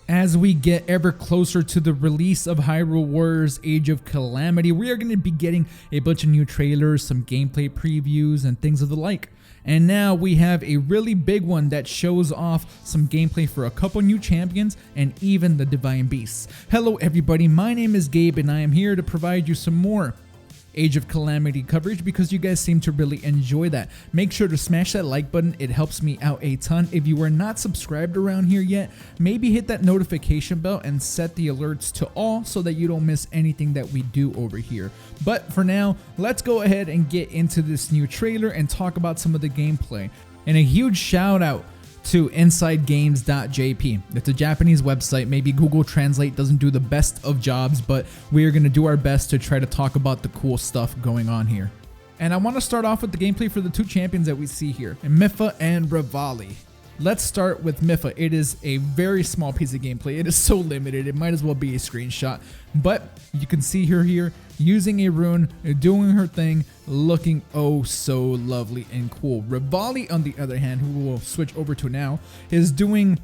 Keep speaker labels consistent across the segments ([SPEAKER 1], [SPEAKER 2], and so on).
[SPEAKER 1] As we get ever closer to the release of Hyrule Warriors Age of Calamity, we are going to be getting a bunch of new trailers, some gameplay previews, and things of the like. And now we have a really big one that shows off some gameplay for a couple new champions and even the Divine Beasts. Hello everybody, my name is Gabe and I am here to provide you some more Age of Calamity coverage because you guys seem to really enjoy that. Make sure to smash that like button, it helps me out a ton. If you are not subscribed around here yet, maybe hit that notification bell and set the alerts to all so that you don't miss anything that we do over here. But for now, let's go ahead and get into this new trailer and talk about some of the gameplay. And a huge shout out to insidegames.jp. It's a Japanese website. Maybe Google Translate doesn't do the best of jobs, but we are going to do our best to try to talk about the cool stuff going on here. And I want to start off with the gameplay for the two champions that we see here, Mipha and Revali. Let's start with Mipha. It is a very small piece of gameplay. It is so limited, it might as well be a screenshot. But you can see her here using a rune, doing her thing, looking oh so lovely and cool. Revali, on the other hand, who we'll switch over to now, is doing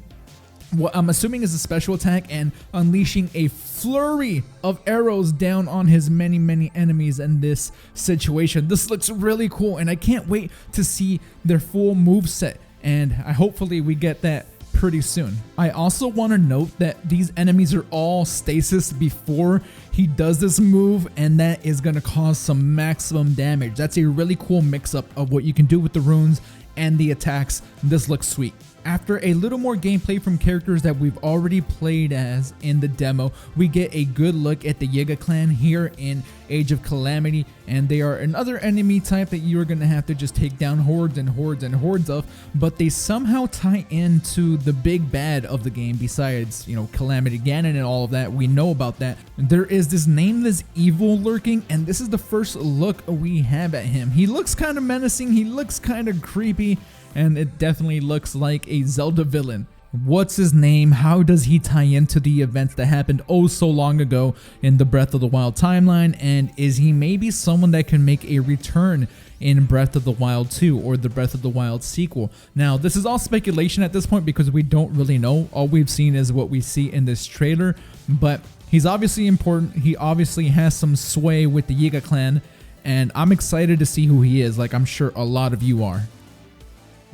[SPEAKER 1] what I'm assuming is a special attack and unleashing a flurry of arrows down on his many enemies in this situation. This looks really cool and I can't wait to see their full move set. And hopefully we get that pretty soon. I also want to note that these enemies are all stasis before he does this move, and that is going to cause some maximum damage. That's a really cool mix-up of what you can do with the runes and the attacks. This looks sweet. After a little more gameplay from characters that we've already played as in the demo, we get a good look at the Yiga clan here in Age of Calamity, and they are another enemy type that you're going to have to just take down hordes and hordes and hordes of, but they somehow tie into the big bad of the game besides, you know, Calamity Ganon and all of that. We know about that. There is this nameless evil lurking, and this is the first look we have at him. He looks kind of menacing, he looks kind of creepy, and it definitely looks like a Zelda villain. What's his name? How does he tie into the events that happened oh so long ago in the Breath of the Wild timeline? And is he maybe someone that can make a return in Breath of the Wild 2 or the Breath of the Wild sequel? Now, this is all speculation at this point because we don't really know. All we've seen is what we see in this trailer, but he's obviously important. He obviously has some sway with the Yiga clan, and I'm excited to see who he is, like I'm sure a lot of you are.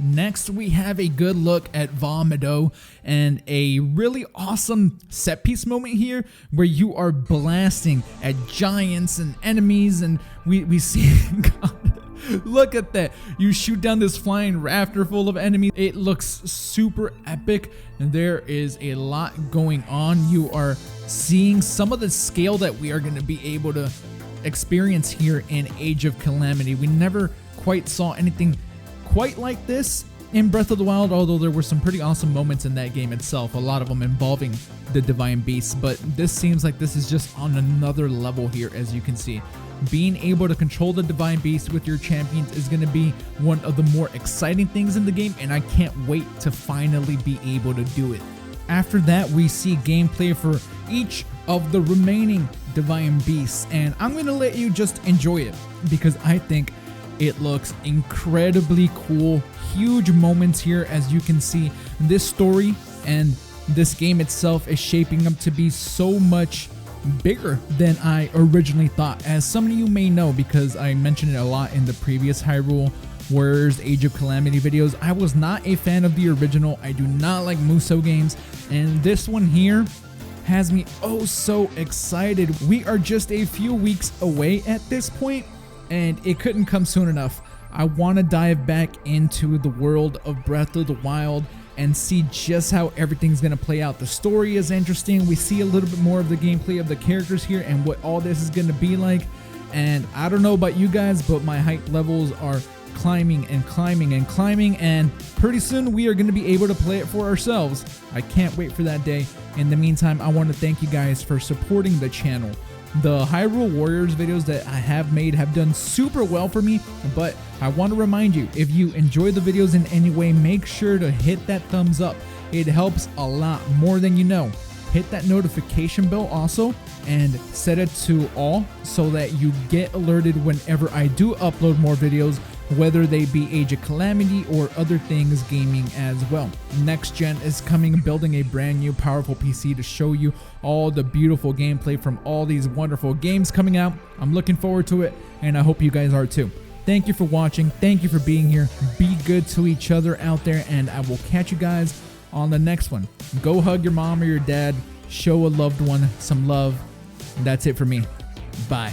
[SPEAKER 1] Next, we have a good look at Vah Medoh and a really awesome set piece moment here where you are blasting at giants and enemies, and we see God, look at that. You shoot down this flying rafter full of enemies. It looks super epic. There is a lot going on. You are seeing some of the scale that we are going to be able to experience here in Age of Calamity. We never quite saw anything quite like this in Breath of the Wild, although there were some pretty awesome moments in that game itself, a lot of them involving the Divine Beasts, but this seems like this is just on another level here. As you can see, being able to control the Divine Beasts with your champions is going to be one of the more exciting things in the game, and I can't wait to finally be able to do it. After that, we see gameplay for each of the remaining Divine Beasts, and I'm going to let you just enjoy it because I think it looks incredibly cool. Huge moments here. As you can see, this story and this game itself is shaping up to be so much bigger than I originally thought. As some of you may know, because I mentioned it a lot in the previous Hyrule Warriors Age of Calamity videos, I was not a fan of the original. I do not like Musou games, and this one here has me oh so excited. We are just a few weeks away at this point, and it couldn't come soon enough. I want to dive back into the world of Breath of the Wild and see just how everything's going to play out. The story is interesting. We see a little bit more of the gameplay of the characters here and what all this is going to be like. And I don't know about you guys, but my hype levels are climbing and climbing and climbing, and pretty soon we are going to be able to play it for ourselves. I can't wait for that day. In the meantime, I want to thank you guys for supporting the channel. The Hyrule Warriors videos that I have made have done super well for me, but I want to remind you, if you enjoy the videos in any way, make sure to hit that thumbs up. It helps a lot, more than you know. Hit that notification bell also and set it to all so that you get alerted whenever I do upload more videos whether they be Age of Calamity or other things gaming as well. Next gen is coming, building a brand new powerful PC to show you all the beautiful gameplay from all these wonderful games coming out. I'm looking forward to it, and I hope you guys are too. Thank you for watching. Thank you for being here. Be good to each other out there, and I will catch you guys on the next one. Go hug your mom or your dad. Show a loved one some love. That's it for me. Bye.